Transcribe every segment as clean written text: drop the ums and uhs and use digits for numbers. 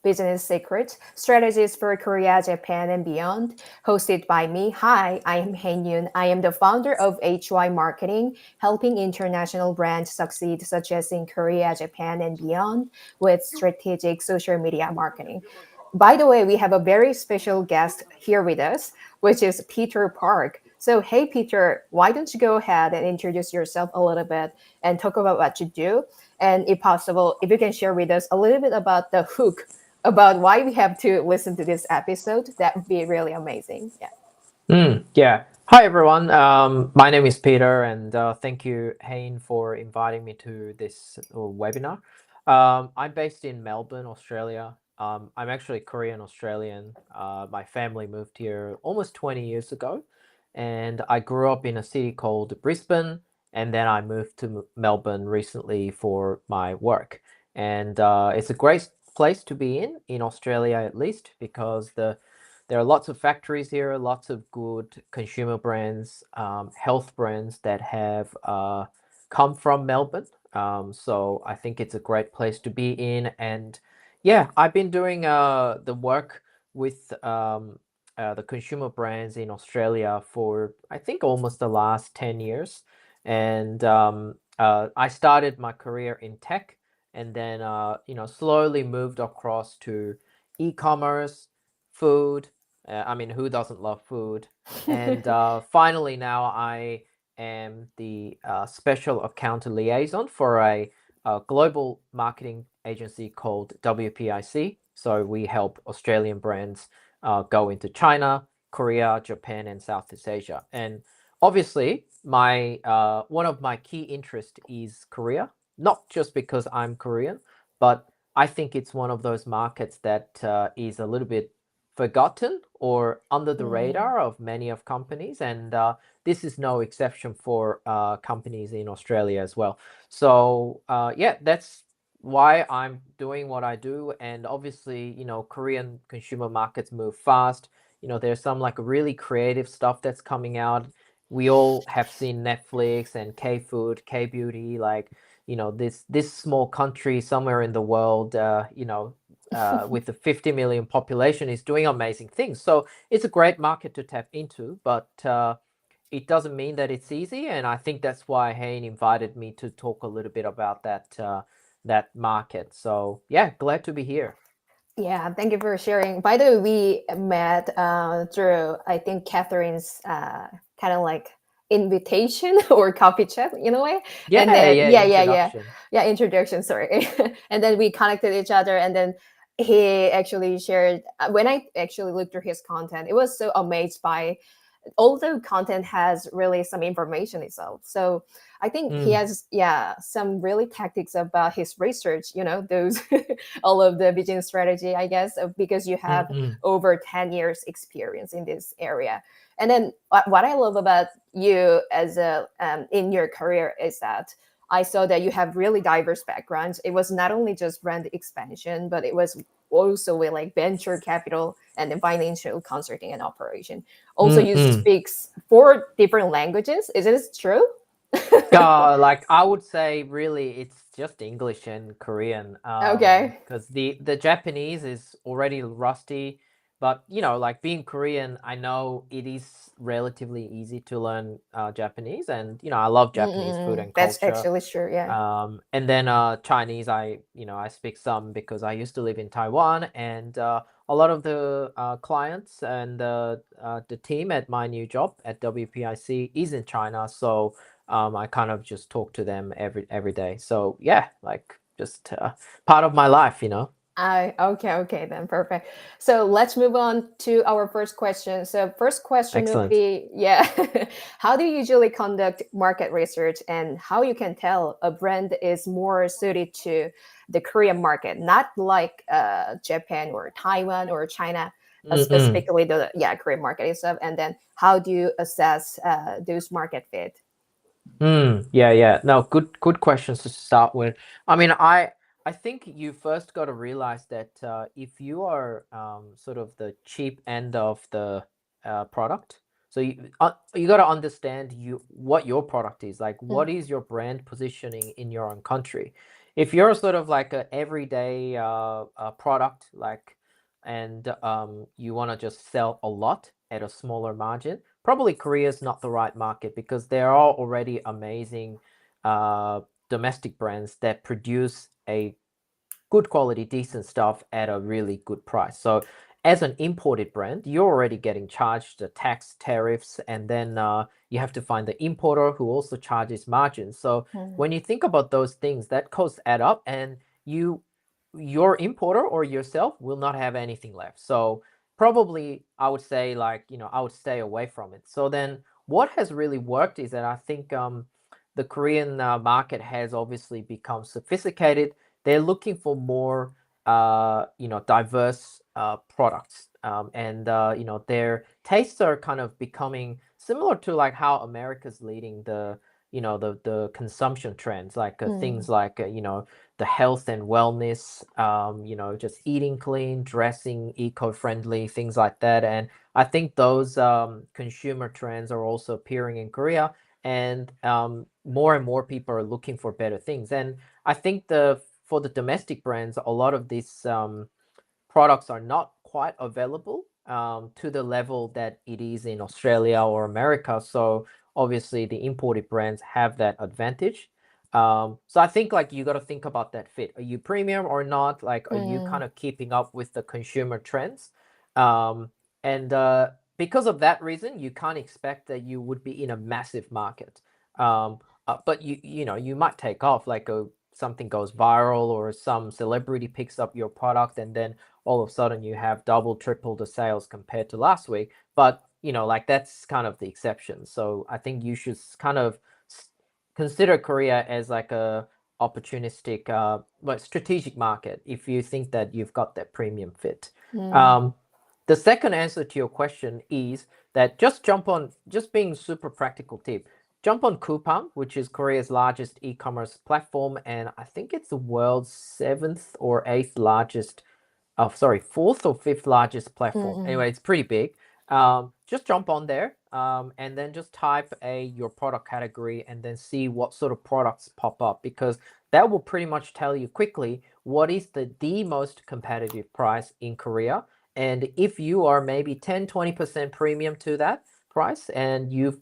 Business Secrets, Strategies for Korea, Japan, and Beyond, hosted by me. Hi, I am Hein Yun. I am the founder of HY Marketing, helping international brands succeed, such as in Korea, Japan, and beyond, with strategic social media marketing. By the way, we have a very special guest here with us, which is Peter Park. So, hey, Peter, why don't you go ahead and introduce yourself a little bit and talk about what you do? And if possible, if you can share with us a little bit about the hook about why we have to listen to this episode, that would be really amazing. Yeah. Yeah. Hi, everyone. My name is Peter, and thank you, Hein, for inviting me to this webinar. I'm based in Melbourne, Australia. I'm actually Korean Australian. My family moved here almost 20 years ago, and I grew up in a city called Brisbane, and then I moved to Melbourne recently for my work. And it's a great place to be in Australia at least, because there are lots of factories here, lots of good consumer brands, health brands that have come from Melbourne. So I think it's a great place to be in. And yeah, I've been doing the work with the consumer brands in Australia for, I think, almost the last 10 years. And I started my career in tech, and then, slowly moved across to e-commerce, food. I mean, who doesn't love food? And finally, now I am the Special Account Liaison for a global marketing agency called WPIC. So we help Australian brands go into China, Korea, Japan, and Southeast Asia. And obviously, my one of my key interests is Korea, not just because I'm Korean, but I think it's one of those markets that is a little bit forgotten or under the Mm. radar of many of companies, and this is no exception for companies in Australia as well. So yeah, that's why I'm doing what I do. And obviously, Korean consumer markets move fast. There's some like really creative stuff that's coming out. We all have seen Netflix and K food, K beauty, like, this small country somewhere in the world, with a 50 million population, is doing amazing things. So it's a great market to tap into, but it doesn't mean that it's easy. And I think that's why Hayne invited me to talk a little bit about that market. So yeah, glad to be here. Yeah, thank you for sharing. By the way, we met through, I think, Catherine's kind of like invitation or coffee chat in a way. And Yeah, then, yeah, introduction. yeah, introduction, sorry. And then we connected each other. And then he actually shared, when I actually looked through his content, it was so amazed by all the content has really some information itself. So I think he Mm, has, yeah, some really tactics about his research, those all of the business strategy, I guess, because you mm, have mm, over 10 years experience in this area. And then what I love about you as a in your career is that I saw that you have really diverse backgrounds. It was not only just brand expansion, but it was also with like venture capital and then financial consulting and operation. Also, mm, you mm. speaks four different languages. Is this true? Like I would say, really, it's just English and Korean. Okay. Because the Japanese is already rusty, but like being Korean, I know it is relatively easy to learn Japanese, and I love Japanese food Mm-mm. and That's culture. actually true. Yeah. And then Chinese, I speak some because I used to live in Taiwan, and a lot of the clients and the team at my new job at WPIC is in China, so I kind of just talk to them every day. So yeah, like just part of my life. Okay, okay, then perfect. So let's move on to our first question. So first question would Excellent. be, yeah, how do you usually conduct market research and how you can tell a brand is more suited to the Korean market, not like Japan or Taiwan or China, Mm-mm. specifically the Korean market itself. And then how do you assess those market fit? Yeah, yeah. No, good questions to start with. I mean, I think you first got to realize that if you are sort of the cheap end of the product, so you got to understand what your product is like. What Mm, is your brand positioning in your own country? If you're sort of like a everyday product, like, and you want to just sell a lot at a smaller margin, probably Korea is not the right market because there are already amazing uh, domestic brands that produce a good quality, decent stuff at a really good price. So as an imported brand, you're already getting charged the tax tariffs, and then you have to find the importer who also charges margins. So Mm. when you think about those things, that costs add up, and your importer or yourself will not have anything left. So probably I would say, like, I would stay away from it. So then what has really worked is that I think the Korean market has obviously become sophisticated. They're looking for more diverse products, and their tastes are kind of becoming similar to like how America's leading the consumption trends, like things Mm. like the health and wellness, just eating clean, dressing eco-friendly, things like that. And I think those consumer trends are also appearing in Korea, and more and more people are looking for better things. And I think the for the domestic brands, a lot of these products are not quite available to the level that it is in Australia or America. So obviously, the imported brands have that advantage. So I think like you got to think about that fit. Are you premium or not? Like, are you kind Mm. of keeping up with the consumer trends? Um, and because of that reason, you can't expect that you would be in a massive market. But you might take off, like something goes viral or some celebrity picks up your product, and then all of a sudden you have double, triple the sales compared to last week. But like that's kind of the exception. So I think you should kind of consider Korea as like a opportunistic, but strategic market if you think that you've got that premium fit. Mm. Um, the second answer to your question is that just jump on, just being super practical tip. Jump on Coupang, which is Korea's largest e-commerce platform, and I think it's the world's seventh or eighth largest, oh sorry, fourth or fifth largest platform. Mm. Anyway, it's pretty big. Just jump on there, and then just type your product category, and then see what sort of products pop up, because that will pretty much tell you quickly what is the most competitive price in Korea. And if you are maybe 10-20% premium to that price, and you've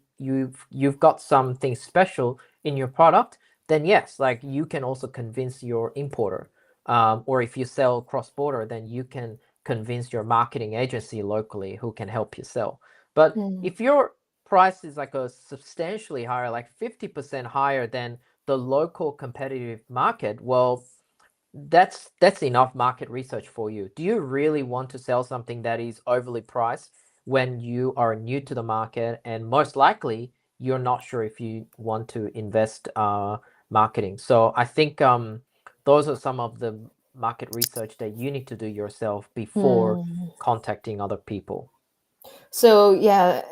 got something special in your product, then yes, like you can also convince your importer, or if you sell cross border, then you can convince your marketing agency locally who can help you sell. But Mm. if your price is like a substantially higher, like 50% higher than the local competitive market, well, that's enough market research for you. Do you really want to sell something that is overly priced when you are new to the market, and most likely you're not sure if you want to invest marketing? So I think those are some of the market research that you need to do yourself before Mm. contacting other people. So yeah,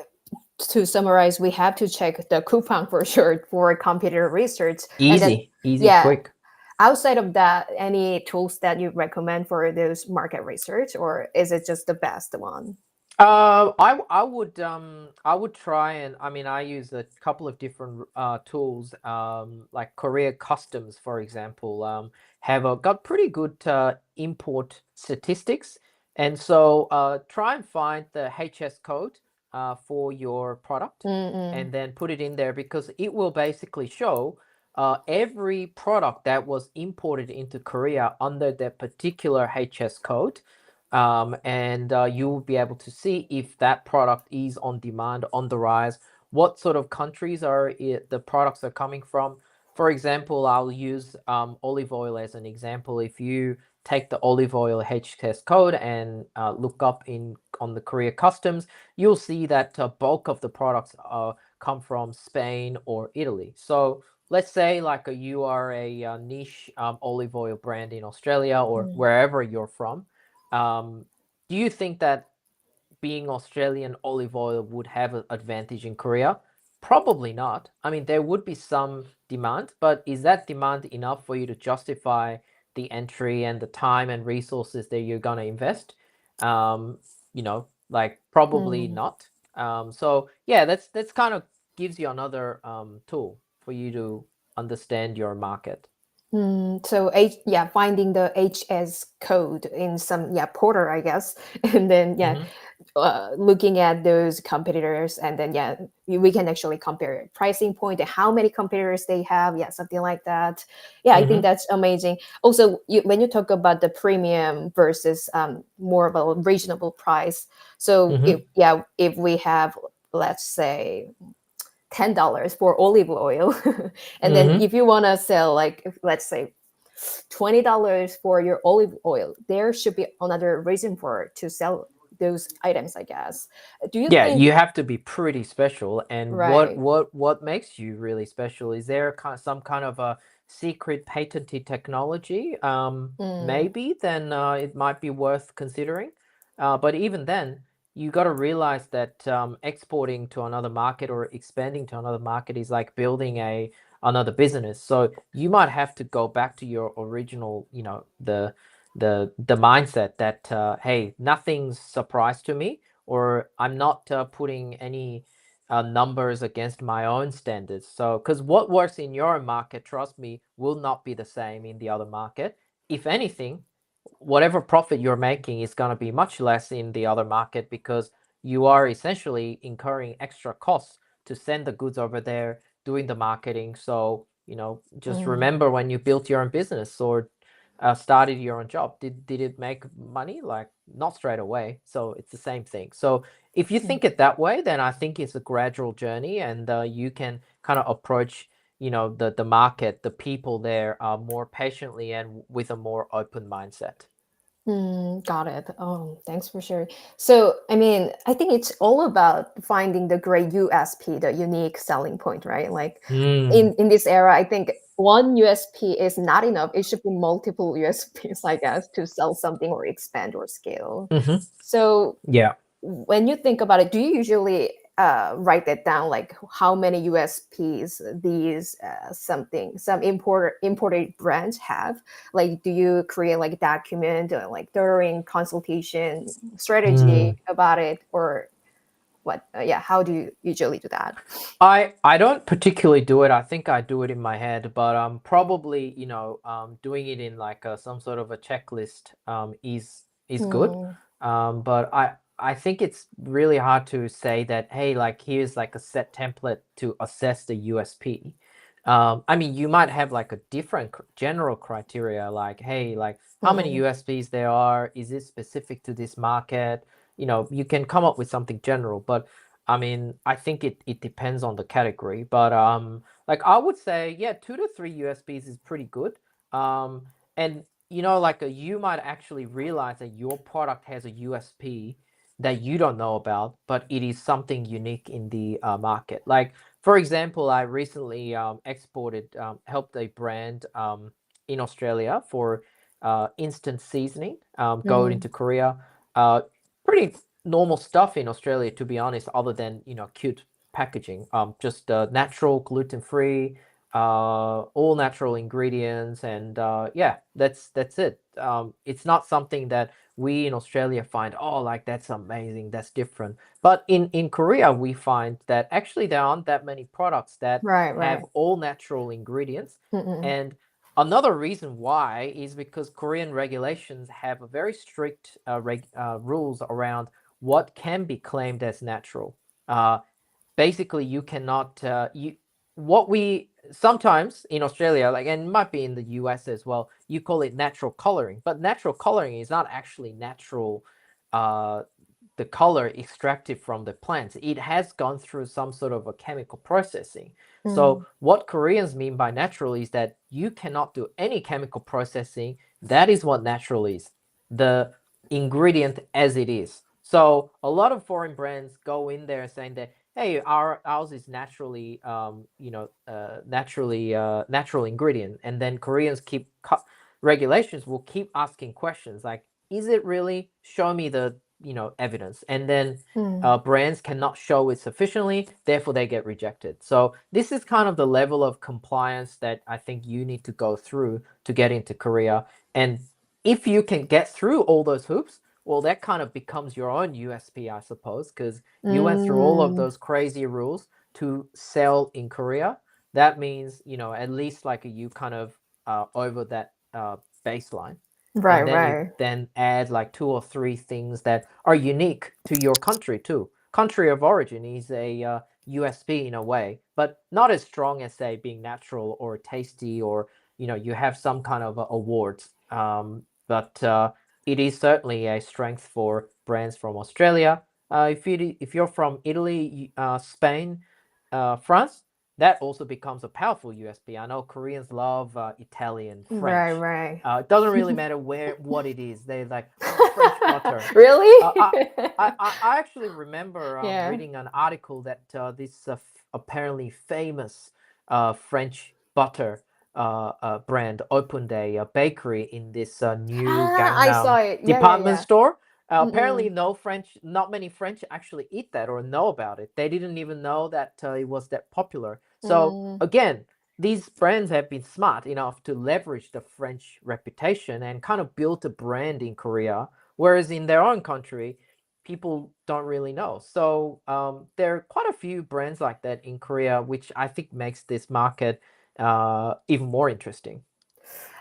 to summarize, we have to check the coupon for sure for computer research, and then Easy, easy, yeah, quick. outside of that, any tools that you recommend for those market research, or is it just the best one? I would try, and I mean I use a couple of different tools, like Korea Customs, for example, have got pretty good import statistics, and so try and find the HS code for your product, Mm. and then put it in there, because it will basically show every product that was imported into Korea under that particular HS code, and you will be able to see if that product is on demand, on the rise, what sort of countries the products are coming from. For example, I'll use olive oil as an example. If you take the olive oil HS code and look up in on the Korea Customs, you'll see that bulk of the products come from Spain or Italy. So let's say like you are a niche olive oil brand in Australia or Mm. wherever you're from. um, do you think that being Australian olive oil would have an advantage in Korea? Probably not. I mean, there would be some demand, but is that demand enough for you to justify the entry and the time and resources that you're gonna invest? Like probably Mm. not. So yeah, that's kind of gives you another tool for you to understand your market. So yeah, finding the HS code in some portal, I guess, and then Mm-hmm. looking at those competitors, and then we can actually compare pricing point and how many competitors they have, something like that. Yeah, I think Mm-hmm. that's amazing. Also, when you talk about the premium versus more of a reasonable price, so Mm-hmm. if we have, let's say, $10 for olive oil, and then Mm-hmm. if you want to sell, like, let's say $20 for your olive oil, there should be another reason for to sell those items, I guess. Do you Yeah, think? you have to be pretty special. And what Right. what what makes you really special? Is there some kind of a secret patented technology? Mm, Maybe then it might be worth considering. But even then, you got to realize that exporting to another market or expanding to another market is like building a another business. So you might have to go back to your original, the mindset that hey, nothing's surprise to me, or I'm not putting any numbers against my own standards. So, because what works in your market, trust me, will not be the same in the other market. If anything, whatever profit you're making is going to be much less in the other market because you are essentially incurring extra costs to send the goods over there, doing the marketing. So, just mm, remember when you built your own business or started your own job, did it make money? Like, not straight away. So it's the same thing. So if you mm, think it that way, then I think it's a gradual journey, and you can kind of approach the market, the people there more patiently and with a more open mindset. got it. Oh, thanks for sharing. So, I mean, I think it's all about finding the great USP, the unique selling point, right? Like Mm. in this era, I think one USP is not enough. It should be multiple USPs, I guess, to sell something or expand or scale. Hmm. So, Yeah. when you think about it, do you usually write that down, like how many USPs these some imported brands have? Like, do you create like a document or like during consultation strategy Mm. about it, or what? Yeah, how do you usually do that? I don't particularly do it. I think I do it in my head, but probably doing it in like some sort of a checklist is good. Hmm. But I think it's really hard to say that, hey, like here's like a set template to assess the USP. I mean, you might have like a different general criteria, like, hey, like how many Mm-mm. USPs there are, is it specific to this market? You can come up with something general, but I mean, I think it depends on the category, but like I would say, yeah, 2 to 3 USBs is pretty good. And like you might actually realize that your product has a USP that you don't know about, but it is something unique in the market. Like for example, I recently exported, helped a brand in Australia for instant seasoning, go Mm. into Korea. Uh, Pretty normal stuff in Australia, to be honest, other than cute packaging. Just natural, gluten free, all natural ingredients, and yeah, that's it. It's not something that we in Australia find, oh, like that's amazing, that's different. But in Korea, we find that actually there aren't that many products that Right, have right. all natural ingredients, Mm-mm. and another reason why is because Korean regulations have a very strict rules around what can be claimed as natural. Uh, Basically, you cannot you what we sometimes in Australia, like, and it might be in the US as well, you call it natural coloring, but natural coloring is not actually natural. Uh, the color extracted from the plants. It has gone through some sort of a chemical processing. Mm. So what Koreans mean by natural is that you cannot do any chemical processing. That is what natural is. The ingredient as it is. So a lot of foreign brands go in there saying that, hey, ours is naturally natural ingredient, and then Koreans regulations will keep asking questions like, is it really? Show me the evidence, and then Mm. brands cannot show it sufficiently, therefore they get rejected. So this is kind of the level of compliance that I think you need to go through to get into Korea. And if you can get through all those hoops, well, that kind of becomes your own USP, I suppose, because you went through all of Mm. those crazy rules to sell in Korea. That means, at least like you kind of over that baseline, Right, and then you right. then add like two or three things that are unique to your country too. Country of origin is a USP in a way, but not as strong as say being natural or tasty, or you have some kind of awards. But it is certainly a strength for brands from Australia. If you're from Italy, Spain, France, that also becomes a powerful USP. I know Koreans love Italian, Right, French. right. It doesn't really matter what it is. They're like, oh, French butter. Uh, Really? I, I actually remember Yeah. reading an article that this apparently famous French butter brand opened a bakery in this new Ah, I saw Gangnam it. Yeah, yeah, department yeah. store. Apparently, Mm-mm. not many French actually eat that or know about it. They didn't even know that it was that popular. So Mm, again, these brands have been smart enough to leverage the French reputation and kind of build a brand in Korea, whereas in their own country, people don't really know. So there are quite a few brands like that in Korea, which I think makes this market even more interesting.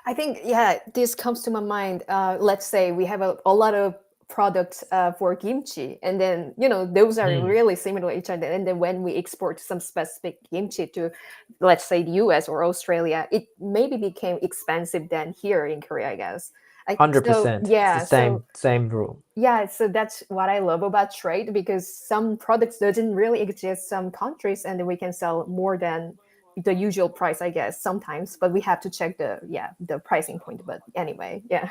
I think, yeah, this comes to my mind. Let's say we have a lot of products for kimchi, and then, those are Mm, really similar to each other. And then when we export some specific kimchi to, let's say, the US or Australia, it maybe became expensive than here in Korea, I guess. So, 100%. It's the yeah, so same rule. yeah, so that's what I love about trade, because some products doesn't really exist some countries, and then we can sell more than the usual price, I guess, sometimes. But we have to check the pricing point. But anyway, yeah.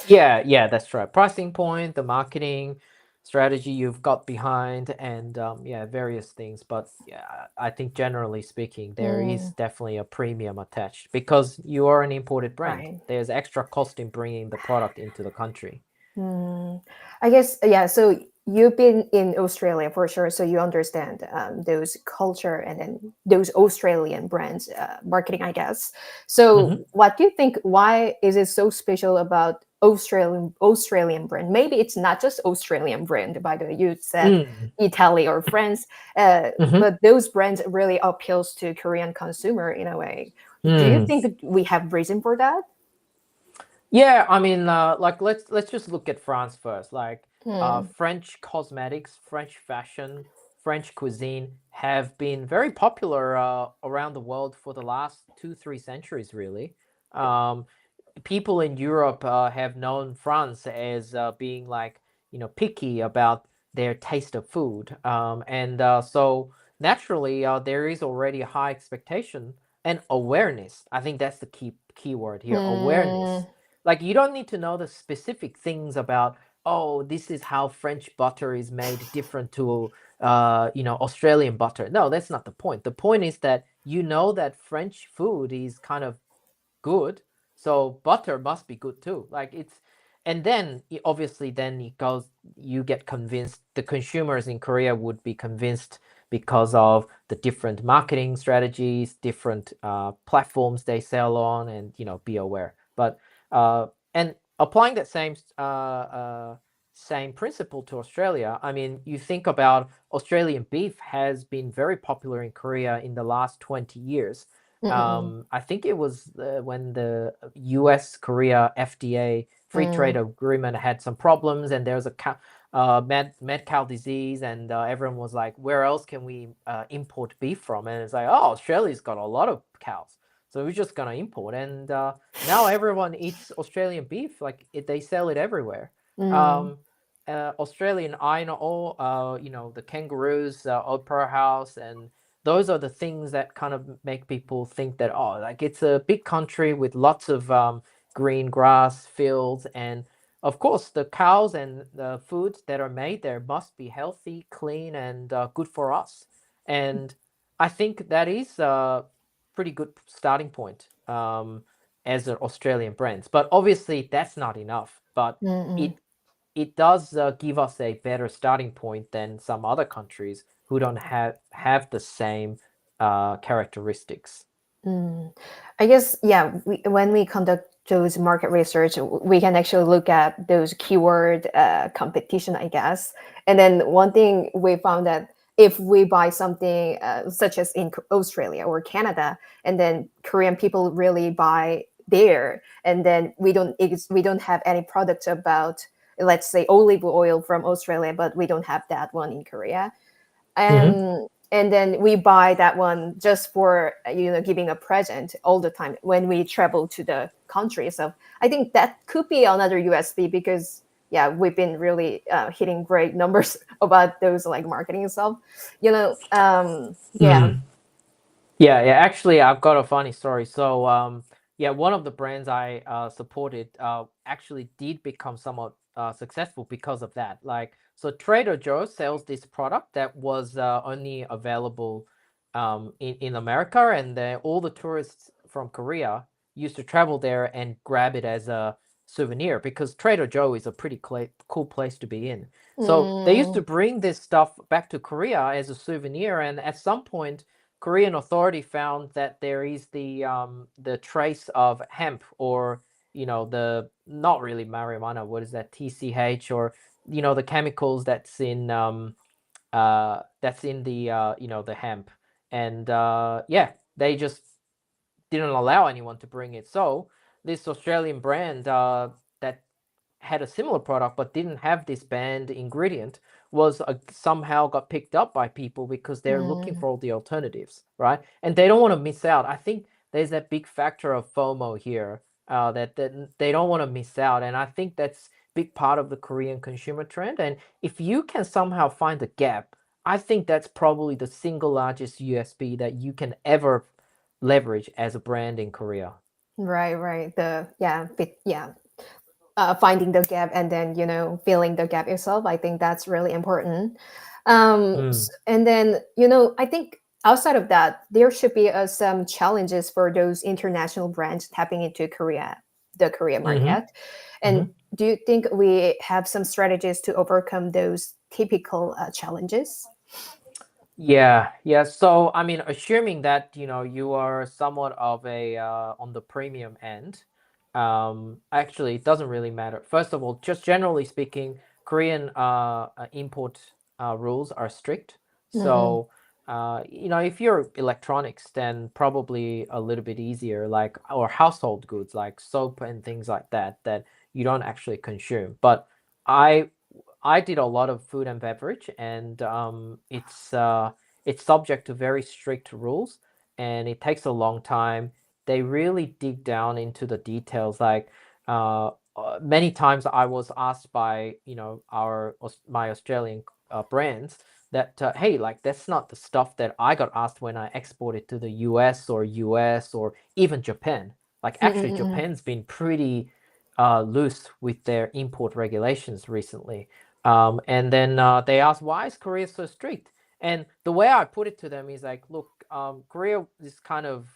Yeah, that's right. Pricing point, the marketing strategy you've got behind, and yeah, various things. But yeah, I think generally speaking, there is Mm, definitely a premium attached because you are an imported brand. right. There's extra cost in bringing the product into the country. Mm, I guess, yeah. So you've been in Australia for sure, so you understand those culture and then those Australian brands marketing, I guess. So, Hmm. what do you think? Why is it so special about Australian brand? Maybe it's not just Australian brand. By the way, you said Mm. Italy or France, Hmm. but those brands really appeals to Korean consumer in a way. Do you Mm. think we have reason for that? Yeah, I mean, like let's just look at France first. Like, Hmm. French cosmetics, French fashion, French cuisine have been very popular around the world for the last 2, 3 centuries, really. Um, People in Europe have known France as being like picky about their taste of food, and so naturally there is already a high expectation and awareness. I think that's the key word here: Hmm. awareness. Like you don't need to know the specific things about. Oh, this is how French butter is made different to Australian butter. No, that's not the point. The point is that that French food is kind of good, so butter must be good too. Like it's, and then obviously then it goes. You get convinced. The consumers in Korea would be convinced because of the different marketing strategies, different platforms they sell on, and be aware. But and applying that same principle to Australia. I mean, you think about Australian beef has been very popular in Korea in the last 20 years. Mm-mm. I think it was when the U.S. Korea FDA free trade Mm. agreement had some problems, and there was a mad cow disease, and everyone was like, "Where else can we import beef from?" And it's like, "Oh, Australia's got a lot of cows, so we're just gonna import." And now everyone eats Australian beef; like they sell it everywhere. Mm. Um, Australian iron ore, the kangaroos, Opera House, and those are the things that kind of make people think that, oh, like it's a big country with lots of green grass fields, and of course the cows and the foods that are made there must be healthy, clean, and good for us. And I think that is a pretty good starting point as an Australian brands. But obviously that's not enough, but Mm-mm. it it does give us a better starting point than some other countries who don't have the same characteristics. Mm. I guess, yeah, when we conduct those market research, we can actually look at those keyword competition, I guess. And then one thing we found that if we buy something such as in Australia or Canada, and then Korean people really buy there, and then we don't have any products about, let's say, olive oil from Australia, but we don't have that one in Korea, Mm-hmm. and then we buy that one just for giving a present all the time when we travel to the country. So I think that could be another USP, because yeah, we've been really hitting great numbers about those like marketing stuff, yeah. Mm. Yeah, yeah. Actually, I've got a funny story. So, yeah, one of the brands I supported actually did become somewhat successful because of that. Like, so Trader Joe's sells this product that was only available in America, and then all the tourists from Korea used to travel there and grab it as a souvenir because Trader Joe is a pretty cool place to be in. So they used to Mm, bring this stuff back to Korea as a souvenir, and at some point Korean authority found that there is the trace of hemp, or the not really marijuana. What is that? TCH, or the chemicals that's in the the hemp, and yeah, they just didn't allow anyone to bring it. So this Australian brand that had a similar product but didn't have this banned ingredient was somehow got picked up by people because they're looking mm, for all the alternatives, right? And they don't want to miss out. I think there's that big factor of FOMO here, that they don't want to miss out, and I think that's big part of the Korean consumer trend. And if you can somehow find a gap, I think that's probably the single largest USP that you can ever leverage as a brand in Korea. right, right. The yeah, yeah. Finding the gap and then filling the gap yourself, I think that's really important. Mm. And then I think outside of that, there should be some challenges for those international brands tapping into the Korea Mm-hmm. market. And Mm-hmm. do you think we have some strategies to overcome those typical challenges? Yeah, yeah. So, I mean, assuming that you are somewhat of a on the premium end, actually, it doesn't really matter. First of all, just generally speaking, Korean import rules are strict. Mm-hmm. So, if you're electronics, then probably a little bit easier, like, or household goods like soap and things like that that you don't actually consume. But I I did a lot of food and beverage, and it's subject to very strict rules, and it takes a long time. They really dig down into the details. Like many times, I was asked by my Australian brands that hey, like that's not the stuff that I got asked when I exported to the US or even Japan. Like actually, Mm-mm-mm. Japan's been pretty loose with their import regulations recently. And then they asked, why is Korea so strict? And the way I put it to them is like, look, Korea is kind of,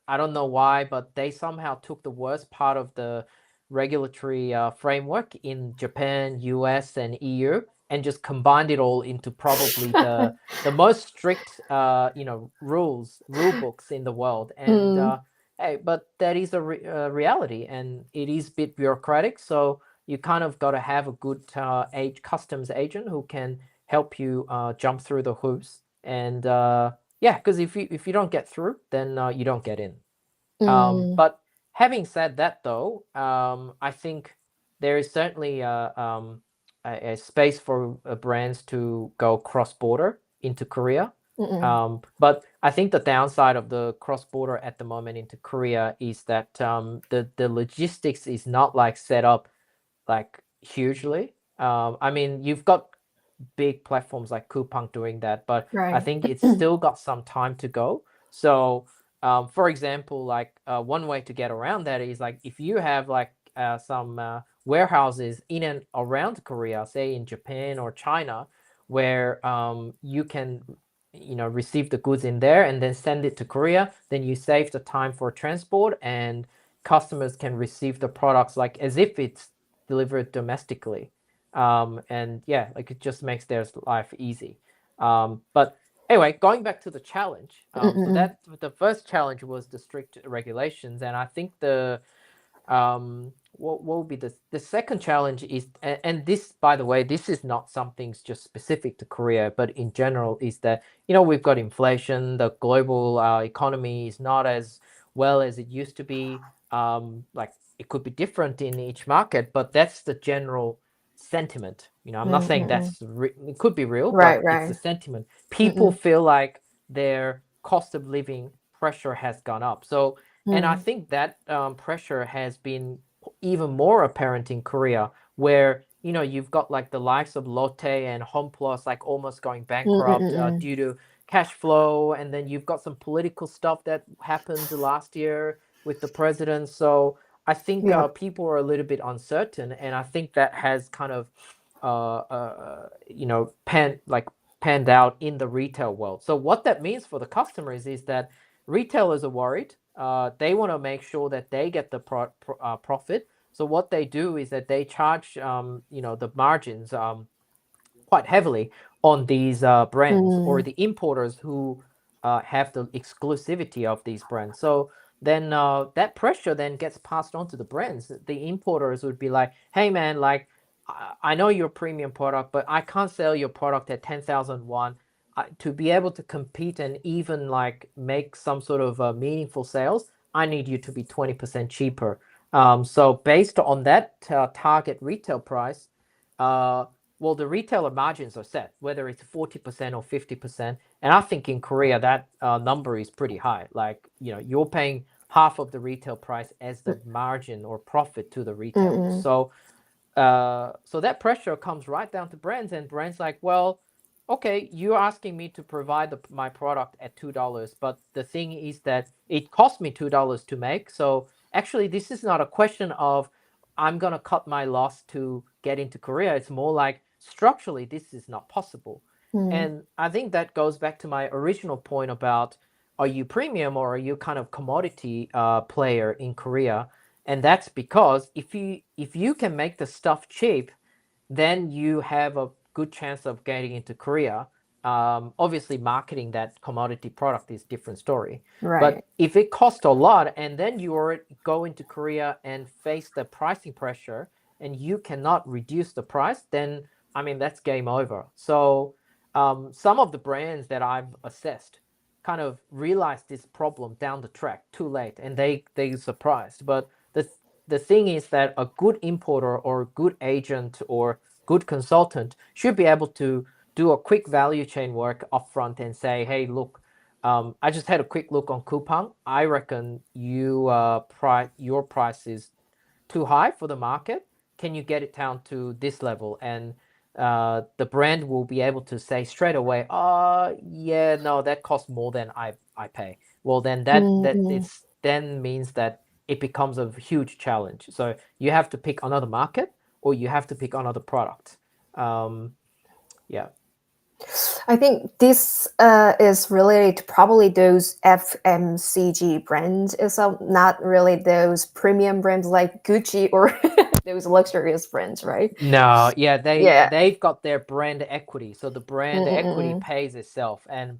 I don't know why, but they somehow took the worst part of the regulatory framework in Japan, US, and EU, and just combined it all into probably the most strict, rule books in the world. And Mm, hey, but that is a reality, and it is a bit bureaucratic. So you kind of got to have a good customs agent who can help you jump through the hoops. And yeah, because if you don't get through, then you don't get in. mm, But having said that, though, I think there is certainly a space for brands to go cross border into Korea. mm-mm. But I think the downside of the cross border at the moment into Korea is that the logistics is not like set up like hugely. I mean, you've got big platforms like Coupang doing that, but I Right. think it's still got some time to go. So, for example, like one way to get around that is like if you have like some warehouses in and around Korea, say in Japan or China, where you can receive the goods in there and then send it to Korea, then you save the time for transport, and customers can receive the products like as if it's delivered domestically. And yeah, like it just makes their life easy. But anyway, going back to the challenge, so Mm-mm. that the first challenge was the strict regulations, and I think the what will be the second challenge is, and this, by the way, this is not something just specific to Korea, but in general, is that, we've got inflation. The global economy is not as well as it used to be. Like, it could be different in each market, but that's the general sentiment. I'm not saying Mm-mm. it could be real, Right, but it's the right. sentiment. People Mm-mm. feel like their cost of living pressure has gone up. So, and I Mm. think that pressure has been even more apparent in Korea, where you've got like the likes of Lotte and Homeplus like almost going bankrupt Mm-mm. due to cash flow, and then you've got some political stuff that happened last year with the president. So I think Yeah. people are a little bit uncertain, and I think that has kind of panned out in the retail world. So what that means for the customers is that retailers are worried. They want to make sure that they get the profit. So what they do is that they charge, the margins quite heavily on these brands, or Mm. the importers who have the exclusivity of these brands. So then that pressure then gets passed on to the brands. The importers would be like, "Hey man, like I know your premium product, but I can't sell your product at 10,000 won. To be able to compete and even like make some sort of meaningful sales, I need you to be 20% cheaper." So based on that target retail price, uh, well, the retailer margins are set, whether it's 40% or 50%. And I think in Korea, that number is pretty high. Like, you're paying half of the retail price as the margin or profit to the retailer. Mm-mm. So that pressure comes right down to brands, and brands like, well, okay, you're asking me to provide my product at $2, but the thing is that it cost me $2 to make. So actually, this is not a question of I'm gonna cut my loss to get into Korea. It's more like structurally, this is not possible. Mm. And I think that goes back to my original point about, are you premium or are you kind of commodity player in Korea? And that's because if you can make the stuff cheap, then you have a good chance of getting into Korea. Obviously, marketing that commodity product is a different story. Right. But if it costs a lot, and then you already go into Korea and face the pricing pressure, and you cannot reduce the price, then I mean that's game over. So some of the brands that I've assessed kind of realized this problem down the track too late, and they surprised. But the thing is that a good importer or good agent or good consultant should be able to do a quick value chain work upfront and say, hey, look, I just had a quick look on Coupang. I reckon your price is too high for the market. Can you get it down to this level? And the brand will be able to say straight away, yeah, no, that costs more than I pay. Well, then that Mm-mm. it's then means that it becomes a huge challenge. So you have to pick another market, or you have to pick another product. Um, yeah. I think this is related to probably those FMCG brands itself, not really those premium brands like Gucci or those luxurious brands, right? No, yeah, Yeah. they've got their brand equity, so the brand equity Mm-mm. pays itself. And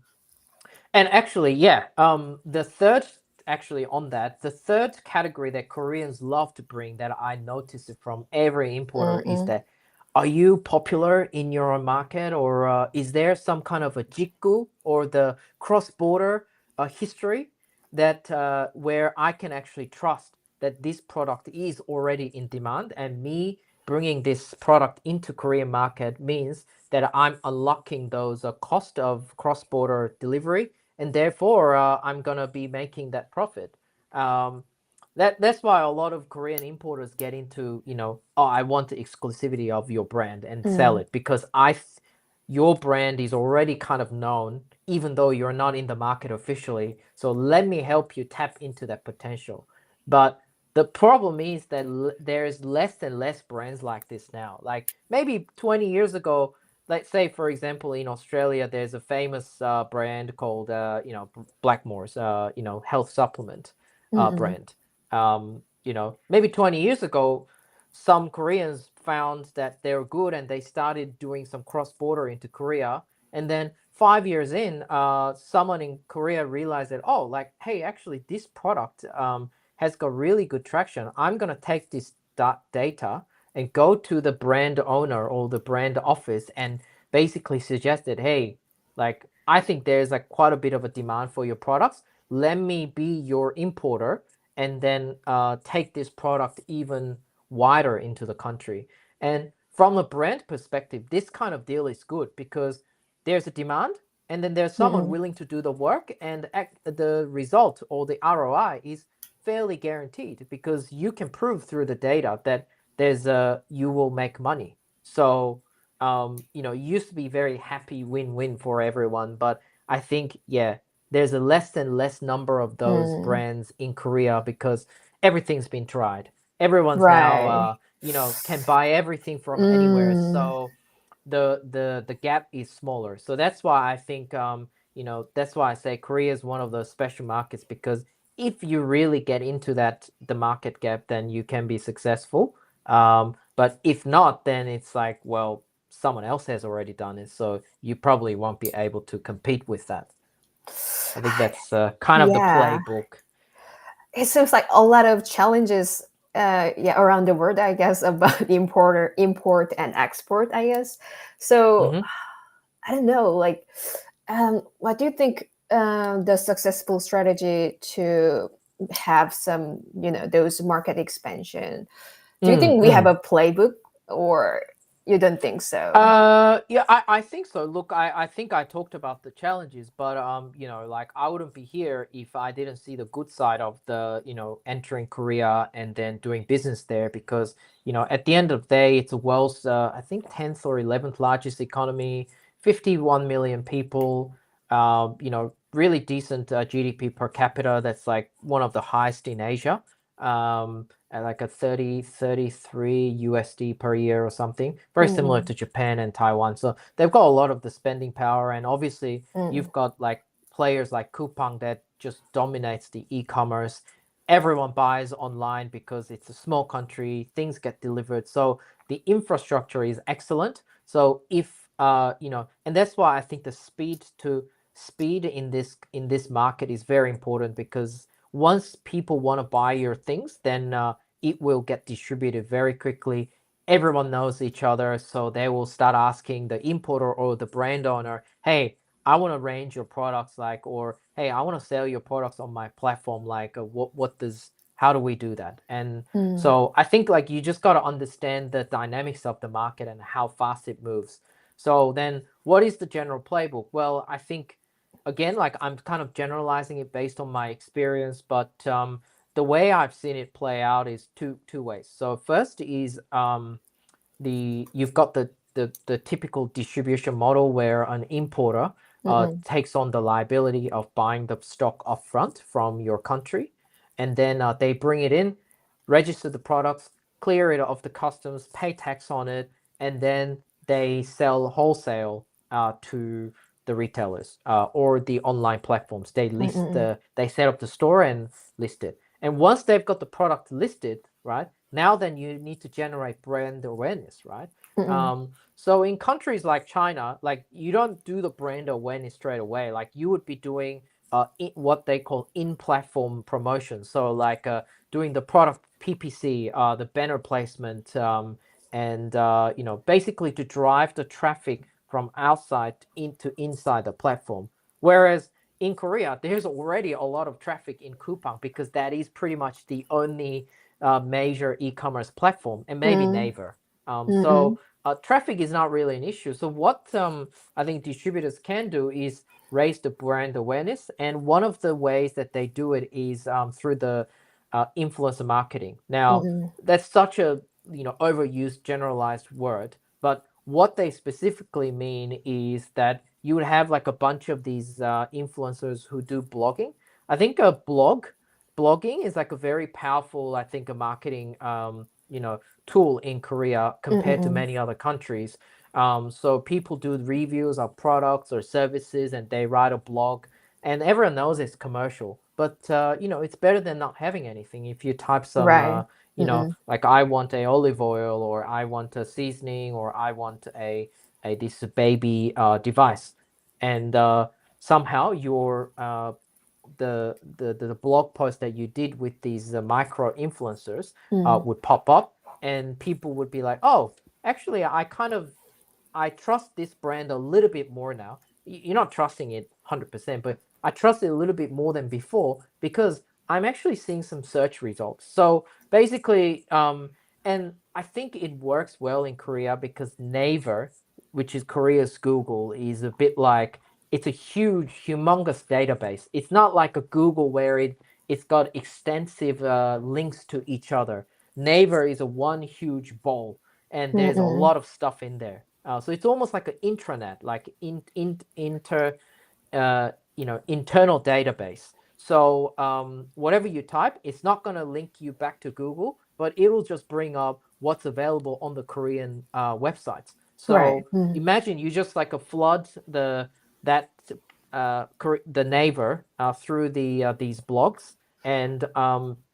actually, yeah, the third, actually, on that, the third category that Koreans love to bring, that I noticed it from every importer, is Mm-mm. that, are you popular in your own market, or is there some kind of a jikgu or the cross-border history that where I can actually trust that this product is already in demand, and me bringing this product into Korean market means that I'm unlocking those cost of cross-border delivery, and therefore I'm gonna be making that profit. Um, that's why a lot of Korean importers get into, oh, I want the exclusivity of your brand and sell Mm. it, because your brand is already kind of known, even though you're not in the market officially. So let me help you tap into that potential. But the problem is that there's less and less brands like this now. Like maybe 20 years ago, let's say, for example, in Australia, there's a famous brand called, Blackmore's, health supplement Mm-mm. brand. Maybe 20 years ago, some Koreans found that they're good, and they started doing some cross border into Korea. And then 5 years in, someone in Korea realized that, oh, like, hey, actually, this product has got really good traction. I'm gonna take this data and go to the brand owner or the brand office and basically suggested, hey, like I think there's like quite a bit of a demand for your products. Let me be your importer and then take this product even wider into the country. And from a brand perspective, this kind of deal is good because there's a demand and then there's someone Mm-mm. willing to do the work, and the result or the ROI is fairly guaranteed because you can prove through the data that you will make money. So it used to be very happy win-win for everyone, but I think, yeah, there's a less and less number of those Mm. brands in Korea because everything's been tried. Everyone's now Right. can buy everything from anywhere, Mm. so the gap is smaller. So that's why I think that's why I say Korea is one of those special markets, because if you really get into the market gap, then you can be successful. But if not, then it's like, well, someone else has already done it, so you probably won't be able to compete with that. I think that's kind of the Yeah. playbook. It seems like a lot of challenges, yeah, around the world, I guess, about import and export, I guess. So Mm-hmm. I don't know, like, what do you think the successful strategy to have some, those market expansion? Do you think we have Mm-hmm. a playbook, or you don't think so? Yeah, I think so. Look, I think I talked about the challenges, but like I wouldn't be here if I didn't see the good side of entering Korea and then doing business there, because at the end of the day, it's the world's I think 10th or 11th largest economy, 51 million people, really decent GDP per capita. That's like one of the highest in Asia. At like a 33 USD per year or something, very similar Mm, to Japan and Taiwan. So they've got a lot of the spending power, and obviously mm, you've got like players like Coupang that just dominates the e-commerce. Everyone buys online because it's a small country, things get delivered. So the infrastructure is excellent. So if and that's why I think the speed in this market is very important, because once people want to buy your things, then it will get distributed very quickly. Everyone knows each other, so they will start asking the importer or the brand owner, "Hey, I want to range your products, like, or hey, I want to sell your products on my platform. Like, how do we do that?" And mm, so I think like you just got to understand the dynamics of the market and how fast it moves. So then, what is the general playbook? Well, I think again, like I'm kind of generalizing it based on my experience, but the way I've seen it play out is two ways. So first is you've got the typical distribution model where an importer mm, takes on the liability of buying the stock upfront from your country, and then they bring it in, register the products, clear it of the customs, pay tax on it, and then they sell wholesale to the retailers or the online platforms. mm, They set up the store and list it. And once they've got the product listed, right, now then you need to generate brand awareness, right? mm, So in countries like China, like you don't do the brand awareness straight away. Like you would be doing what they call in-platform promotion. So like doing the product PPC, the banner placement, and basically to drive the traffic from outside into inside the platform. Whereas in Korea, there's already a lot of traffic in Coupang because that is pretty much the only major e-commerce platform, and maybe mm, Naver. mm, So mm, traffic is not really an issue. So what I think distributors can do is raise the brand awareness, and one of the ways that they do it is through the influencer marketing. Now, mm, that's such a overused generalized word, but what they specifically mean is that you would have like a bunch of these influencers who do blogging. I think blogging is like a very powerful, I think, a marketing tool in Korea mm, compared to mm, many other countries. So people do reviews of products or services, and they write a blog, and everyone knows it's commercial. But it's better than not having anything. If you type some, right. Mm, like I want a olive oil, or I want a seasoning, or I want a this baby device, and somehow your the blog post that you did with these micro influencers mm, would pop up, and people would be like, oh, actually, I trust this brand a little bit more now. You're not trusting it 100%, but I trust it a little bit more than before because I'm actually seeing some search results. So basically, and I think it works well in Korea because Naver, which is Korea's Google, is a bit like it's a huge, humongous database. It's not like a Google where it's got extensive links to each other. Naver is a one huge ball, and there's a Mm-mm. lot of stuff in there. So it's almost like an intranet, like internal database. So whatever you type, it's not going to link you back to Google, but it'll just bring up what's available on the Korean websites. Right. So imagine you just like a flood that the Naver through these blogs, and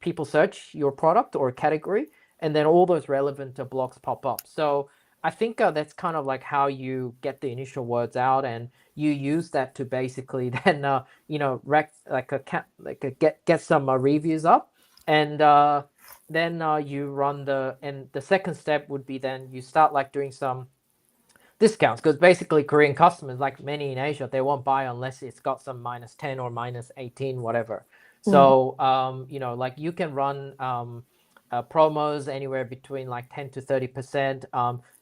people search your product or category, and then all those relevant blogs pop up. So I think that's kind of like how you get the initial words out, and you use that to basically then get some reviews up, and then you run the second step would be then you start like doing some discounts, because basically Korean customers, like many in Asia, they won't buy unless it's got some -10 or -18, whatever. Mm. So like you can run promos anywhere between like 10 to 30%,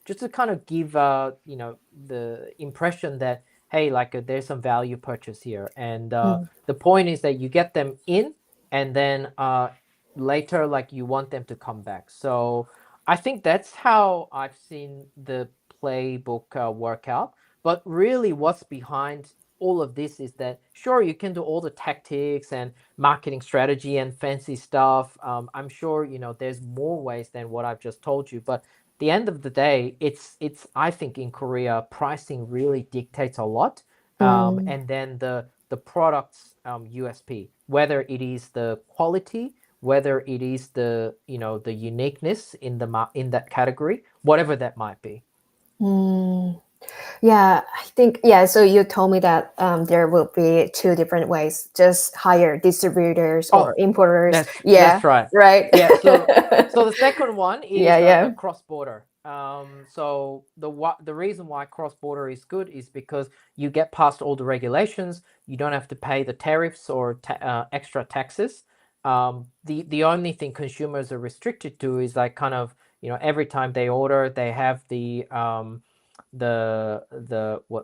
just to kind of give the impression that hey, like there's some value purchase here, and Mm. the point is that you get them in, and then later like you want them to come back. So I think that's how I've seen the playbook work out. But really, what's behind all of this is that sure, you can do all the tactics and marketing strategy and fancy stuff. I'm sure there's more ways than what I've just told you. But at the end of the day, it's I think in Korea, pricing really dictates a lot, Mm. and then the product's USP, whether it is the quality, whether it is the uniqueness in that category, whatever that might be. Mm. Yeah, I think, yeah. So you told me that there will be two different ways: just hire distributors or Oh, importers. that's Yeah, right. right. Yeah. So the second one Yeah, is the yeah. cross border. So the reason why cross border is good is because you get past all the regulations. You don't have to pay the tariffs or extra taxes. The only thing consumers are restricted to is like kind of every time they order, they have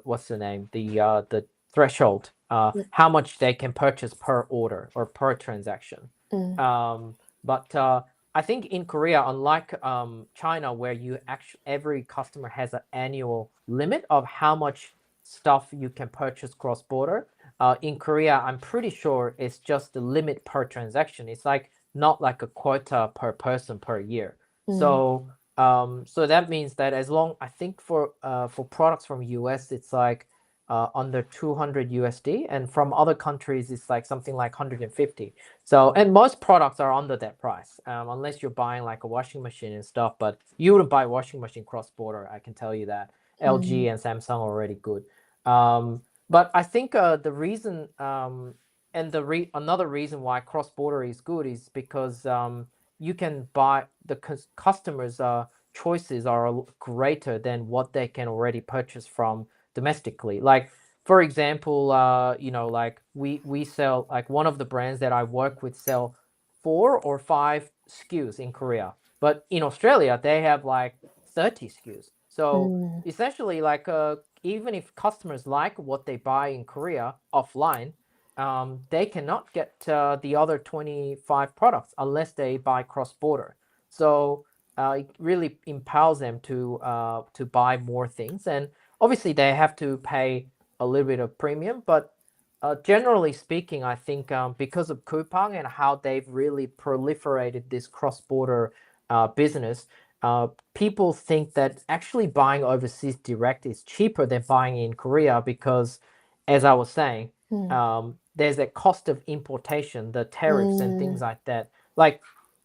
what's the name, the threshold, how much they can purchase per order or per transaction. Mm. But I think in Korea, unlike China, where you actually every customer has an annual limit of how much stuff you can purchase cross border. In Korea, I'm pretty sure it's just the limit per transaction. It's like not like a quota per person per year. Mm. So that means that as long, I think for products from US, it's like under 200 USD, and from other countries it's like something like 150. So, and most products are under that price, unless you're buying like a washing machine and stuff. But you wouldn't buy a washing machine cross border, I can tell you that. Mm. LG and Samsung are already good. But I think the reason and another reason why cross border is good is because you can buy the customers' choices are greater than what they can already purchase from domestically. Like for example, like we sell, like one of the brands that I work with sell 4 or 5 SKUs in Korea, but in Australia they have like 30 SKUs. So Mm. essentially, like even if customers like what they buy in Korea offline, they cannot get the other 25 products unless they buy cross border. So it really empowers them to buy more things, and obviously they have to pay a little bit of premium, but generally speaking, I think because of Coupang and how they've really proliferated this cross-border business, people think that actually buying overseas direct is cheaper than buying in Korea because, as I was saying, Mm. there's a cost of importation, the tariffs and Mm. things like that. Like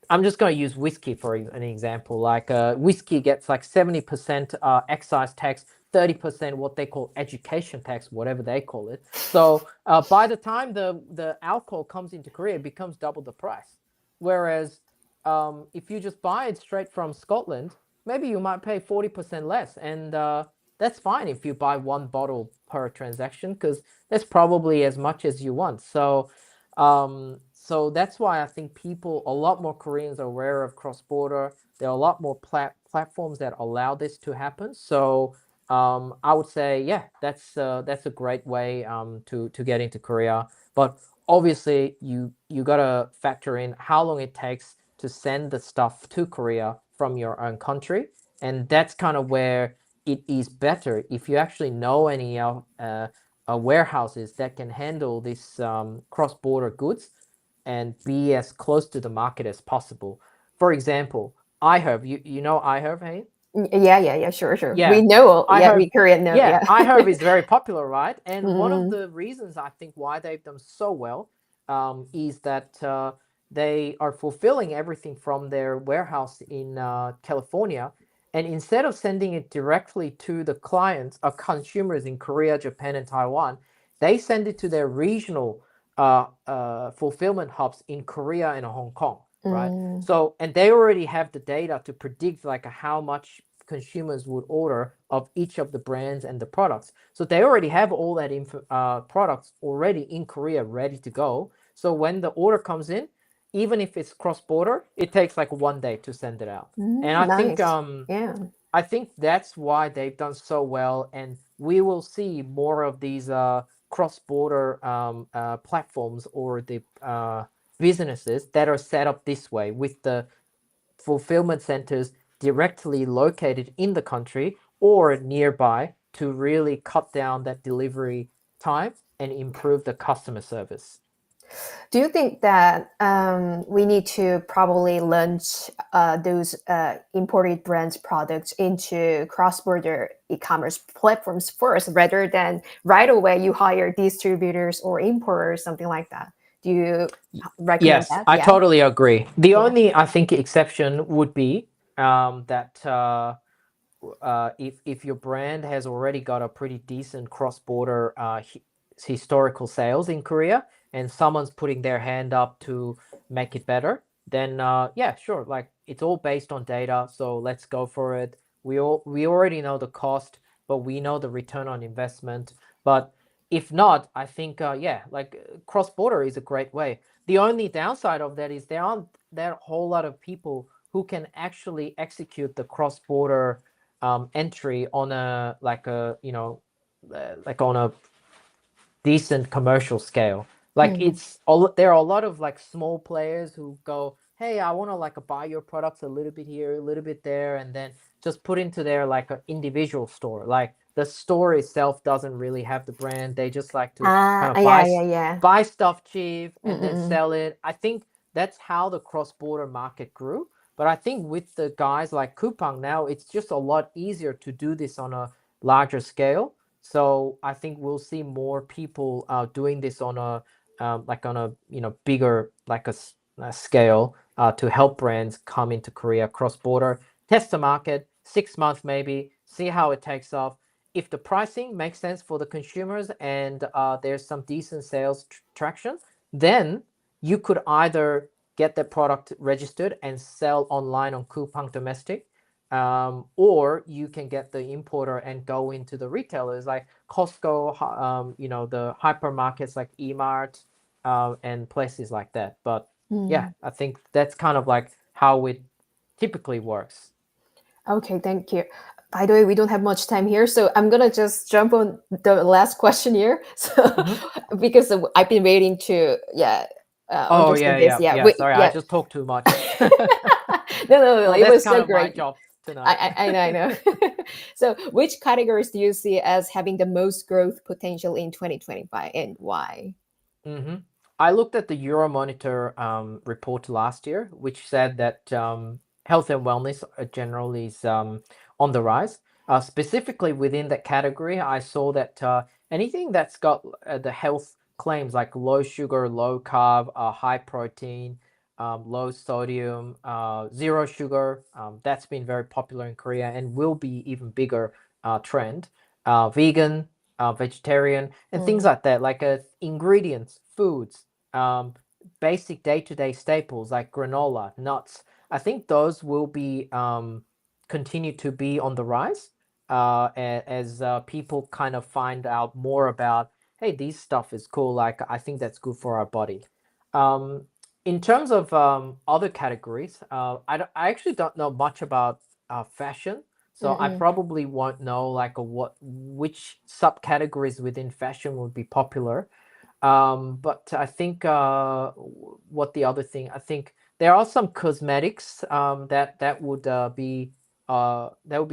I'm just going to use whiskey for an example. Like whiskey gets like 70% excise tax, 30% what they call education tax, whatever they call it. So by the time the alcohol comes into Korea, it becomes double the price. Whereas if you just buy it straight from Scotland, maybe you might pay 40% less. And that's fine if you buy one bottle per transaction, because that's probably as much as you want. So that's why I think a lot more Koreans are aware of cross-border. There are a lot more platforms that allow this to happen. So I would say, yeah, that's a great way to get into Korea. But obviously, you gotta factor in how long it takes to send the stuff to Korea from your own country, and that's kind of where it is better if you actually know any warehouses that can handle this cross-border goods and be as close to the market as possible. For example, iHerb, you know iHerb, hey? Yeah, sure. We Yeah, know, yeah, iHerb. we Korean know, Yeah, yeah. iHerb is very popular, right? And one of Mm, the reasons I think why they've done so well is that they are fulfilling everything from their warehouse in California, and instead of sending it directly to the clients or consumers in Korea, Japan, and Taiwan, they send it to their regional fulfillment hubs in Korea and Hong Kong, right? mm, So, and they already have the data to predict like how much consumers would order of each of the brands and the products. So they already have all that products already in Korea ready to go. So when the order comes in, even if it's cross border, it takes like 1 day to send it out. And nice. Yeah. I think that's why they've done so well, and we will see more of these cross border platforms or the businesses that are set up this way with the fulfillment centers directly located in the country or nearby to really cut down that delivery time and improve the customer service. Do you think that we need to probably launch those imported brands products into cross-border e-commerce platforms first, rather than right away you hire distributors or importers, something like that? Do you recommend Yes, that? I Yeah, totally agree. The yeah. only, I think, exception would be that if your brand has already got a pretty decent cross-border historical sales in Korea, and someone's putting their hand up to make it better, then yeah, sure. Like it's all based on data, so let's go for it. We already know the cost, but we know the return on investment. But if not, I think yeah, like cross-border is a great way. The only downside of that is there aren't that whole lot of people who can actually execute the cross-border entry on a like a like on a decent commercial scale. Like Mm. there are a lot of like small players who go, hey, I want to like buy your products a little bit here, a little bit there, and then just put into their like an individual store. Like the store itself doesn't really have the brand. They just like to kind of Yeah. buy stuff cheap and then Mm-mm. sell it. I think that's how the cross-border market grew. But I think with the guys like Coupang now, it's just a lot easier to do this on a larger scale. So I think we'll see more people doing this on a like on a bigger like a scale to help brands come into Korea cross border, test the market 6 months maybe, see how it takes off. If the pricing makes sense for the consumers and there's some decent sales traction, then you could either get the product registered and sell online on Coupang domestic, or you can get the importer and go into the retailers like Costco, the hypermarkets like Emart, and places like that. But yeah, Mm. I think that's kind of like how it typically works. Okay, thank you. By the way, we don't have much time here, so I'm gonna just jump on the last question here. So, Hmm. because I've been waiting to, yeah, Oh understand yeah, this. yeah, Yeah, yeah. Sorry, I yeah. just talked too much. No, Well, it that's was kind so of my great. job tonight. I know. So, which categories do you see as having the most growth potential in 2025, and why? Hmm. I looked at the Euromonitor report last year, which said that health and wellness generally is on the rise. Specifically within that category, I saw that anything that's got the health claims like low sugar, low carb, high protein, low sodium, zero sugar, that's been very popular in Korea and will be even bigger trend. Vegan, vegetarian, and things Mm, like that, like ingredients, foods, um, basic day-to-day staples like granola, nuts. I think those will be continue to be on the rise as people kind of find out more about, hey, this stuff is cool. Like I think that's good for our body. Um, in terms of other categories, I actually don't know much about fashion, so I Mm-mm. probably won't know like which subcategories within fashion would be popular. But I think what the other thing, I think there are some cosmetics that would be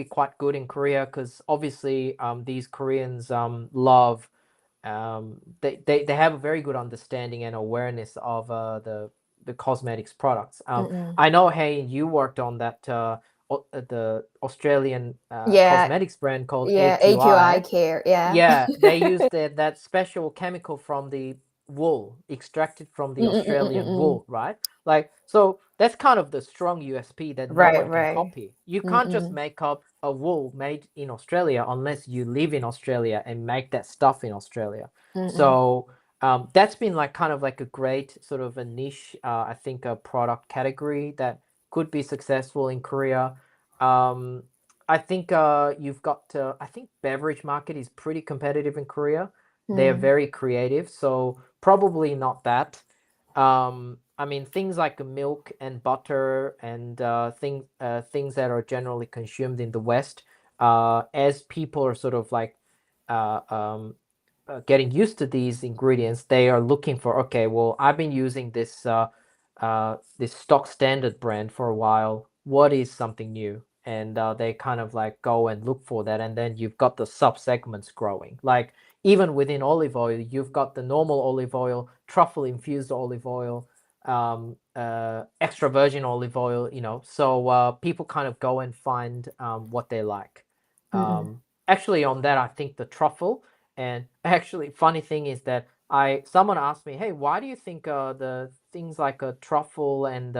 quite good in Korea, because obviously these Koreans love they have a very good understanding and awareness of the cosmetics products. Mm-mm. I know, hey, you worked on that the Australian Yeah, cosmetics brand called yeah, AQI AQI. care. Yeah. Yeah, they use that special chemical from the wool, extracted from the Australian Mm-mm-mm-mm-mm. wool, right? Like, so that's kind of the strong USP that no Right, one can right. copy. You can't just Mm-mm. make up a wool made in Australia unless you live in Australia and make that stuff in Australia. Mm-mm. So that's been like kind of like a great sort of a niche, I think, a product category that could be successful in Korea. Um, I think you've got. I think beverage market is pretty competitive in Korea. They're Mm. very creative, so probably not that. I mean, things like milk and butter and things that are generally consumed in the West. As people are sort of like uh, um, getting used to these ingredients, they are looking for, okay, well, I've been using this stock standard brand for a while. What is something new? And they kind of like go and look for that, and then you've got the sub segments growing. Like even within olive oil, you've got the normal olive oil, truffle infused olive oil, extra virgin olive oil. So people kind of go and find what they like. Mm-mm. Actually, on that, I think the truffle. And actually, funny thing is that someone asked me, hey, why do you think the things like truffle and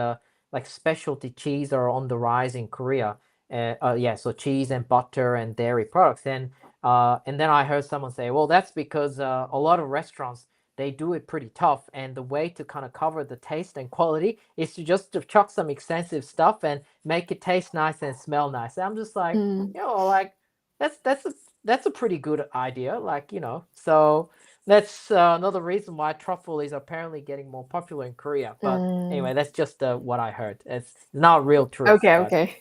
like specialty cheese are on the rise in Korea? Yeah, so cheese and butter and dairy products. And then I heard someone say, well, that's because a lot of restaurants, they do it pretty tough, and the way to kind of cover the taste and quality is to just to chuck some expensive stuff and make it taste nice and smell nice. And I'm just like, Mm. like that's a pretty good idea, like, so that's another reason why truffle is apparently getting more popular in Korea. But Mm. anyway, that's just what I heard. It's not real truth, Okay, but okay.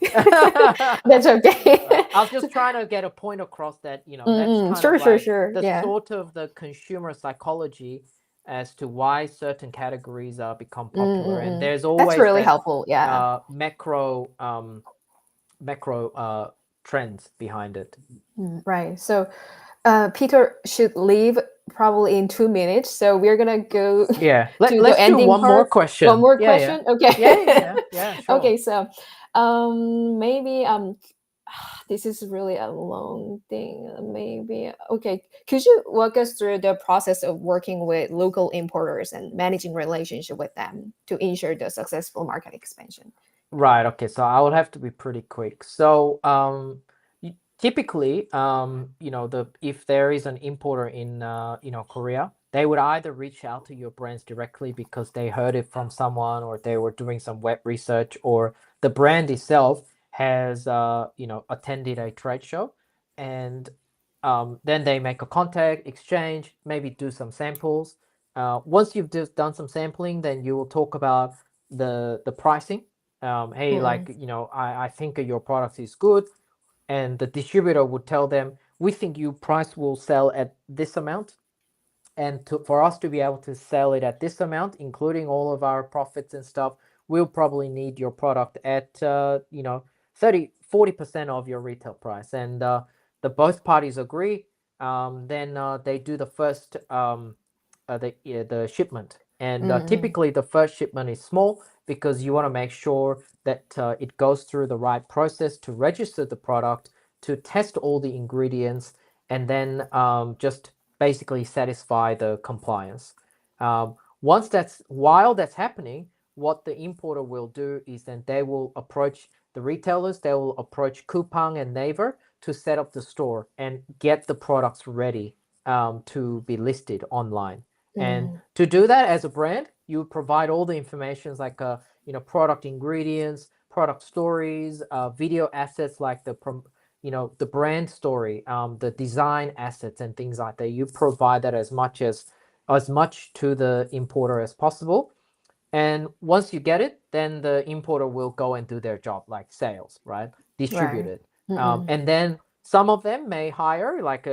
That's right. okay. I was just trying to get a point across that, that's Mm-mm. kind of Sure, sure, like sure. the Yeah. sort of the consumer psychology as to why certain categories become popular. And Mm-mm. there's That's always really that helpful. Yeah. macro trends behind it. Right. So, Peter should leave probably in 2 minutes. So we're gonna go Yeah. to the Let's do ending one more part. One question. more Yeah, yeah. question. Yeah, yeah, Okay. yeah. Yeah, sure. Okay. So, maybe this is really a long thing. Maybe okay. Could you walk us through the process of working with local importers and managing relationship with them to ensure the successful market expansion? Right. Okay. So I would have to be pretty quick. So, typically, the if there is an importer in, Korea, they would either reach out to your brands directly because they heard it from someone, or they were doing some web research, or the brand itself has, attended a trade show, and then they make a contact, exchange, maybe do some samples. Once you've just done some sampling, then you will talk about the pricing. Hey, like, Mm-mm. I think your product is good, and the distributor would tell them, we think your price will sell at this amount, and for us to be able to sell it at this amount, including all of our profits and stuff, we'll probably need your product at 30-40% of your retail price. And the both parties agree. Then they do the first the shipment. And Mm-mm. typically the first shipment is small, because you want to make sure that it goes through the right process to register the product, to test all the ingredients, and then just basically satisfy the compliance. While that's happening, what the importer will do is then they will approach the retailers, they will approach Coupang and Naver to set up the store and get the products ready to be listed online. And Mm. to do that as a brand, you provide all the information like product ingredients, product stories, video assets like the brand story, the design assets and things like that. You provide that as much to the importer as possible. And once you get it, then the importer will go and do their job, like sales, right? Distribute Right. it. Mm-mm. And then some of them may hire like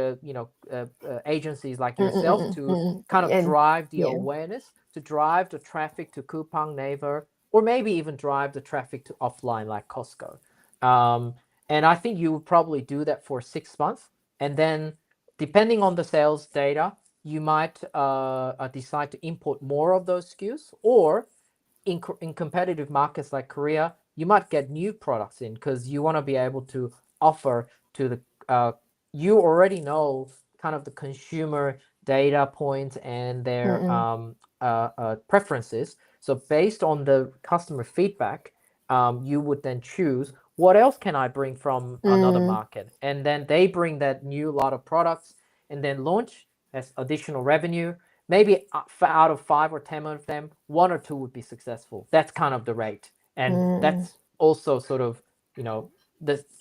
agencies like yourself Mm-mm. to Mm-mm. kind of And drive the yeah. awareness, to drive the traffic to Coupang, Naver, or maybe even drive the traffic to offline like Costco. Um, and I think you would probably do that for 6 months. And then depending on the sales data, you might decide to import more of those SKUs, or in competitive markets like Korea, you might get new products in because you want to be able to offer to the you already know kind of the consumer data points and their Mm-mm. preferences. So based on the customer feedback, you would then choose what else can I bring from another Mm. market, and then they bring that new lot of products and then launch as additional revenue. Maybe out of 5 or 10 of them, 1 or 2 would be successful. That's kind of the rate, and Mm. that's also sort of you know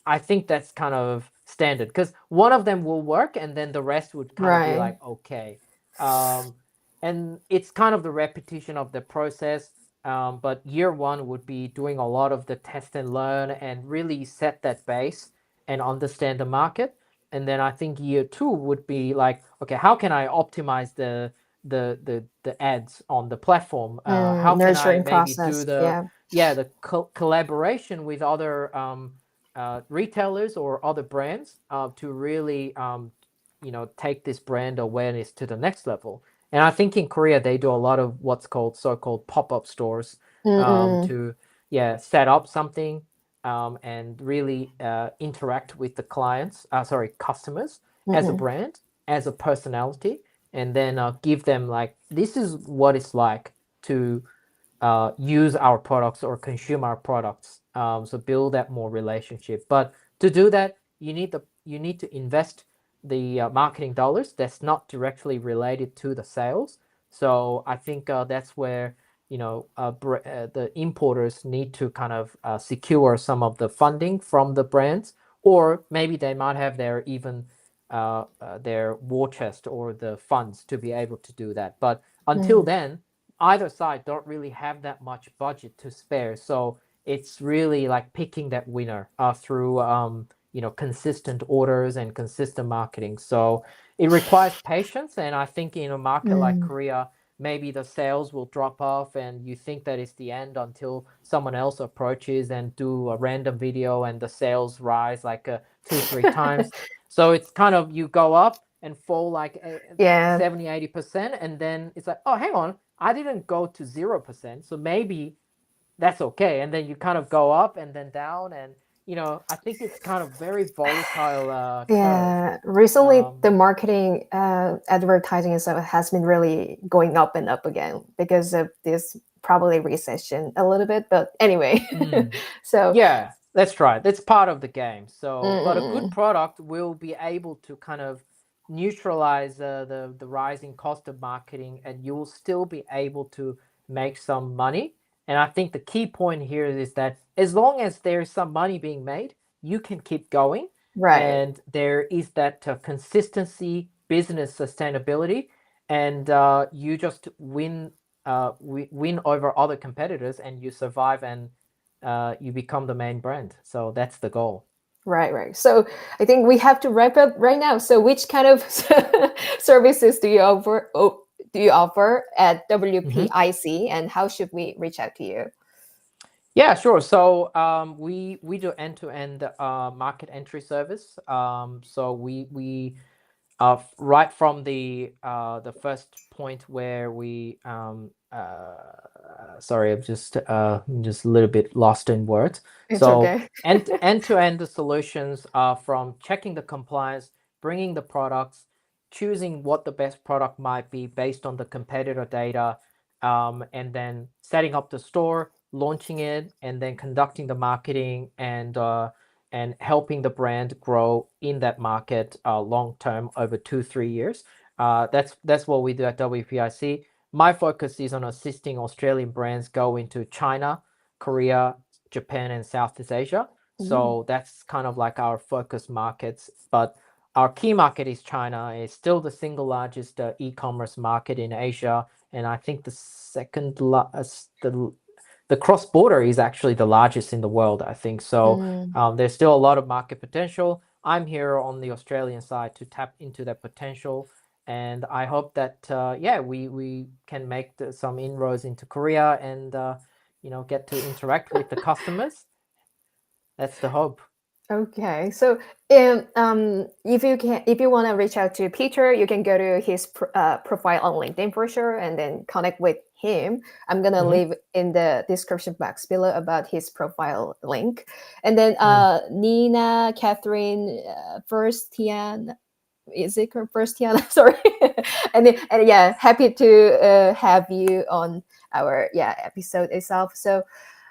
I think that's kind of standard because one of them will work, and then the rest would kind of be Right. like okay, um, and it's kind of the repetition of the process. But year one would be doing a lot of the test and learn and really set that base and understand the market. And then I think year two would be like, okay, how can I optimize the ads on the platform? How can I Nurturing maybe do process. the Yeah. collaboration with other retailers or other brands to really take this brand awareness to the next level. And I think in Korea they do a lot of what's called so-called pop-up stores Mm-mm. to set up something and really interact with the customers as a Mm-mm. brand, as a personality, and then give them like this is what it's like to use our products or consume our products. So build that more relationship. But to do that, you need to invest the marketing dollars that's not directly related to the sales. So I think that's where the importers need to kind of secure some of the funding from the brands, or maybe they might have their war chest or the funds to be able to do that. But until Mm. then, either side don't really have that much budget to spare. So it's really like picking that winner through consistent orders and consistent marketing. So it requires patience, and I think in a market like Mm. Korea, maybe the sales will drop off and you think that it's the end until someone else approaches and do a random video and the sales rise like 2 3 times. So it's kind of you go up and fall like Yeah. 70 80%, and then it's like, oh, hang on, I didn't go to 0%, so maybe that's okay. And then you kind of go up and then down, and I think it's kind of very volatile curve. Yeah, recently Um, the marketing advertising and stuff has been really going up and up again because of this probably recession a little bit. But anyway, mm, so yeah, that's right. That's part of the game. So, but a good mm, product will be able to kind of neutralize the rising cost of marketing, and you will still be able to make some money. And I think the key point here is that as long as there's some money being made, you can keep going, right, and there is that consistency, business sustainability, and you just win over other competitors, and you survive, and you become the main brand. So that's the goal. right, right. So I think we have to wrap up right now. So which kind of services do you offer? Oh, do you offer at Mhm. WPIC, and how should we reach out to you? Yeah, sure. So we do end to end market entry service. So we right from the first point where we sorry, I'm just a little bit lost in words. It's So okay. end to end the solutions are from checking the compliance, bringing the products, choosing what the best product might be based on the competitor data, and then setting up the store, launching it, and then conducting the marketing and helping the brand grow in that market long term over 2 3 years. That's what we do at WPIC. My focus is on assisting Australian brands go into China, Korea, Japan and Southeast Asia. Mm. So that's kind of like our focus markets. But our key market is China. It's still the single largest e-commerce market in Asia, and I think the the cross border is actually the largest in the world, I think. So there's still a lot of market potential. I'm here on the Australian side to tap into that potential, and I hope that we can make some inroads into Korea and get to interact with the customers. That's the hope. Okay, so if you want to reach out to Peter, you can go to his profile on LinkedIn for sure, and then connect with him. I'm gonna leave in the description box below about his profile link, and then Nina, Catherine, First Tian, is it First Tian? Sorry, and yeah, happy to have you on our episode itself. So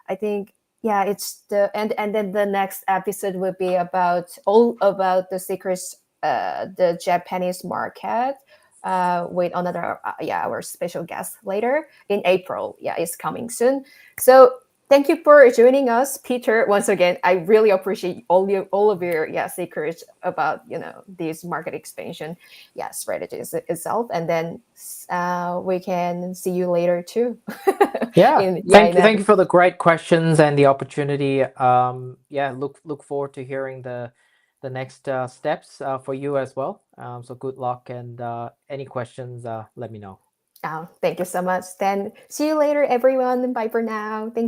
I think it's and then the next episode will be about all about the secrets, the Japanese market. With another our special guest later in April. Yeah, it's coming soon. So thank you for joining us, Peter. Once again, I really appreciate all of your secrets about this market expansion strategies itself, and then we can see you later too. Yeah, thank you for Episode. the great questions and the opportunity. Look forward to hearing the next steps for you as well. So good luck, and any questions, let me know. Oh, thank you so much. Then see you later, everyone. Bye for now. Thank you.